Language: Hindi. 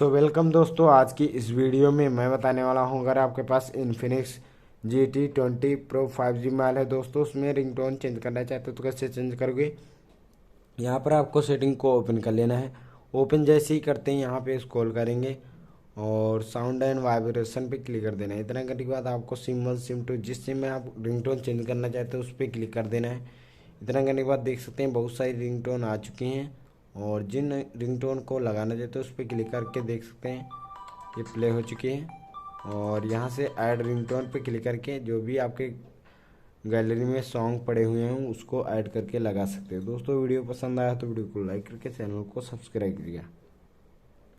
वेलकम दोस्तों, आज की इस वीडियो में मैं बताने वाला हूं, अगर आपके पास Infinix GT20 Pro 5G mobile है दोस्तों, उसमें रिंगटोन चेंज करना चाहते हो तो कैसे चेंज करोगे। यहाँ पर आपको सेटिंग को ओपन कर लेना है। ओपन जैसे ही करते हैं यहाँ पे स्क्रॉल करेंगे और साउंड एंड वाइब्रेशन पे क्लिक कर देना है। इतना करने के बाद आपको सिम 1 सिम 2 जिस सिम में आप रिंगटोन चेंज करना चाहते हो उस पर क्लिक कर देना है। इतना करने के बाद देख सकते हैं बहुत सारी रिंगटोन आ चुकी हैं और जिन रिंगटोन को लगाना चाहते हो उस पर क्लिक करके देख सकते हैं ये प्ले हो चुकी है। और यहाँ से ऐड रिंगटोन पे क्लिक करके जो भी आपके गैलरी में सॉन्ग पड़े हुए हैं उसको ऐड करके लगा सकते हो। दोस्तों वीडियो पसंद आया तो वीडियो को लाइक करके चैनल को सब्सक्राइब कीजिएगा।